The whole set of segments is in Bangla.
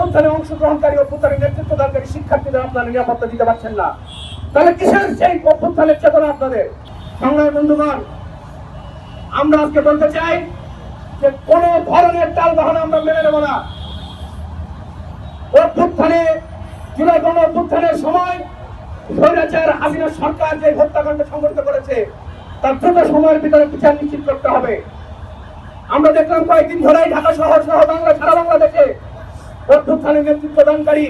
অভ্যুত্থানে অংশগ্রহণকারী অভ্যুত্থানের নেতৃত্বদানকারী শিক্ষার্থীদের আপনারা নিরাপত্তা দিতে পারছেন না, তাহলে কিসের সেই অভ্যুত্থানের চেতনা আপনাদের? সংগ্রামী বন্ধুগণ, আমরা আজকে বলতে চাই যে কোন ধরনের টালবাহানা আমরা মেনে নেব না। অভ্যুত্থানে, জুলাই গণ অভ্যুত্থানের সময় স্বৈরাচার হাসিনা সরকার যে হত্যাকাণ্ড সংঘটিত করেছে তার দ্রুত সময়ের ভিতরে বিচার নিশ্চিত করতে হবে। আমরা দেখলাম কয়েকদিন ধরেই ঢাকা শহর সহ বাংলা সারা বাংলাদেশে অভ্যুত্থানের নেতৃত্বদানকারী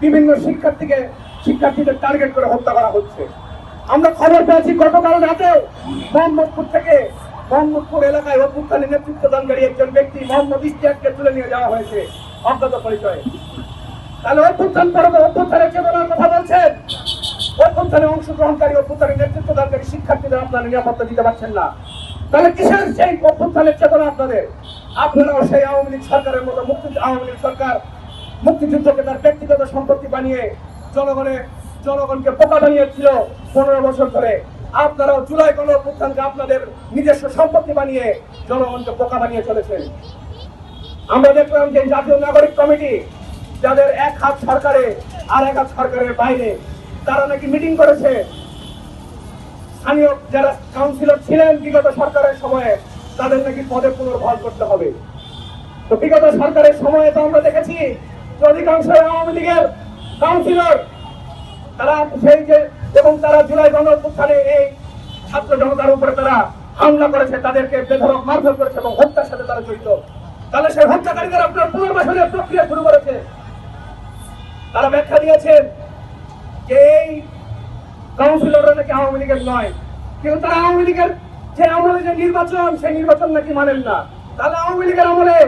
বিভিন্ন শিক্ষার্থীদের টার্গেট করে হত্যা করা হচ্ছে। আমরা খবর পেয়েছি গতকাল রাতেও মোহাম্মদপুর এলাকায় অভ্যুত্থানের নেতৃত্বদানকারী একজন ব্যক্তি মোহাম্মদ ইশতিয়াককে তুলে নিয়ে যাওয়া হয়েছে অজ্ঞাত পরিচয়ে। তাহলে অভ্যুত্থানের চেতনার কথা বলছেন, অভ্যুত্থানে অংশগ্রহণকারী অভ্যুত্থানের নেতৃত্বদানকারী শিক্ষার্থীদের আপনারা নিরাপত্তা দিতে পারছেন না, তাহলে কিসের সেই অভ্যুত্থানের চেতনা আপনাদের? আপনারাও সেই আওয়ামী লীগ সরকারের মতো আওয়ামী লীগ সরকার মুক্তিযুদ্ধকে তার ব্যক্তিগত সম্পত্তি বানিয়ে জনগণকে বোকা বানিয়েছিল 15 বছর ধরে। আপনারাও জুলাই গণ অভ্যুত্থানকে আপনাদের নিজস্ব সম্পত্তি বানিয়ে জনগণকে বোকা বানিয়ে চলেছেন। আমরা দেখলাম যে জাতীয় নাগরিক কমিটি, যাদের এক হাত সরকারে আর এক হাত সরকারের বাইরে, তারা নাকি মিটিং করেছে। স্থানীয় যারা কাউন্সিলর ছিলেন বিগত সরকারের সময়ে তাদের নাকি পদে পুনর্বহাল করতে হবে। তো বিগত সরকারের সময়ে তো আমরা দেখেছি যে অধিকাংশ আওয়ামী লীগের কাউন্সিলর তারা জুলাই গণ অভ্যুত্থানে এই ছাত্র জনতার উপরে তারা হামলা করেছে, তাদেরকে বেধড়ক মারধর করেছে এবং হত্যার সাথে তারা জড়িত। তাহলে সেই হত্যাকারীদের আপনার পুনর্বাসনের প্রক্রিয়া শুরু করেছে। তারা ব্যাখ্যা দিয়েছেন যে এই কাউন্সিলররা নাকি আওয়ামী লীগের নয়, কিন্তু তারা আওয়ামী লীগের যে আমলে যে নির্বাচন, সেই নির্বাচন নাকি মানেন না। তাহলে আওয়ামী লীগের আমলে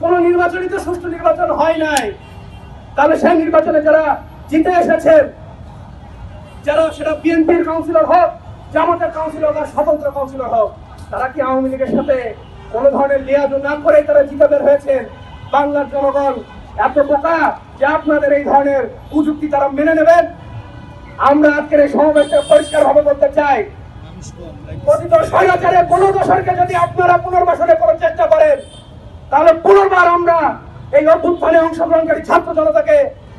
কোন নির্বাচনই তো সুষ্ঠু নির্বাচন হয় নাই। তাহলে সেই নির্বাচনে যারা জিতে এসেছেন, যারা সেটা বিএনপির কাউন্সিলর হোক, জামাতের কাউন্সিলর বা স্বতন্ত্র কাউন্সিলর হোক, তারা কি আওয়ামী লীগের সাথে কোন ধরনের লিয়াজ না করে তারা জিতে বের হয়েছেন? বাংলার জনগণ এত বোকা যে আপনাদের এই ধরনের কুযুক্তি তারা মেনে নেবেন? আমরা আজকের এই সমাবেশে পরিষ্কার ভাবে বলতে চাই, কথিত স্বৈরাচারের কোন দোষরকে যদি আপনারা পুনর্বাসনে করার চেষ্টা করেন, তাহলে পুনর্বার আমরা এই অভ্যুত্থানে অংশগ্রহণকারী ছাত্র জনতাকে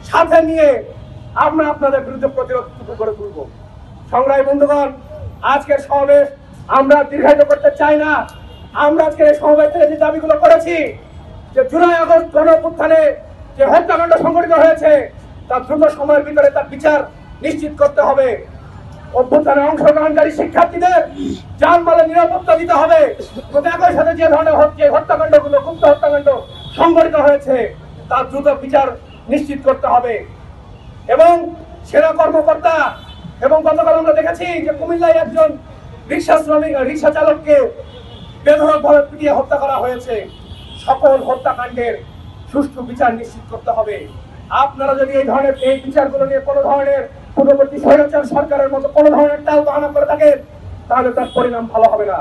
সাথে নিয়ে আমরা আপনাদের বিরুদ্ধে প্রতিরোধ করে তুলব। সংগ্রামী বন্ধুগণ, আজকের সমাবেশ আমরা দীর্ঘায়িত করতে চাই না। আমরা আজকের এই সমাবেশ থেকে যে দাবিগুলো করেছি, যে জুলাই আগস্ট গণ অভ্যুত্থানে যে হত্যাকাণ্ড সংঘটিত হয়েছে তার দ্রুত সময়ের ভিতরে তার বিচার নিশ্চিত করতে হবে। অভ্যুত্থানে অংশগ্রহণকারী শিক্ষার্থীদের জানমালের নিরাপত্তা দিতে হবে। একই সাথে যে ধরনের হত্যাকাণ্ডগুলো, গুপ্ত হত্যাকাণ্ড সংঘটিত হয়েছে তার দ্রুত বিচার নিশ্চিত করতে হবে। এবং সেনা কর্মকর্তা, এবং গতকাল আমরা দেখেছি যে কুমিল্লায় একজন রিক্সা চালককে বেধড়কভাবে পিটিয়ে হত্যা করা হয়েছে। সকল হত্যাকাণ্ডের সুষ্ঠু বিচার নিশ্চিত করতে হবে। আপনারা যদি এই ধরনের এই বিচারগুলো নিয়ে কোনো ধরনের পূর্ববর্তী স্বৈরাচার সরকারের মতো কোনো ধরনের টালবাহানা করে থাকেন, তাহলে তার পরিণাম ভালো হবে না।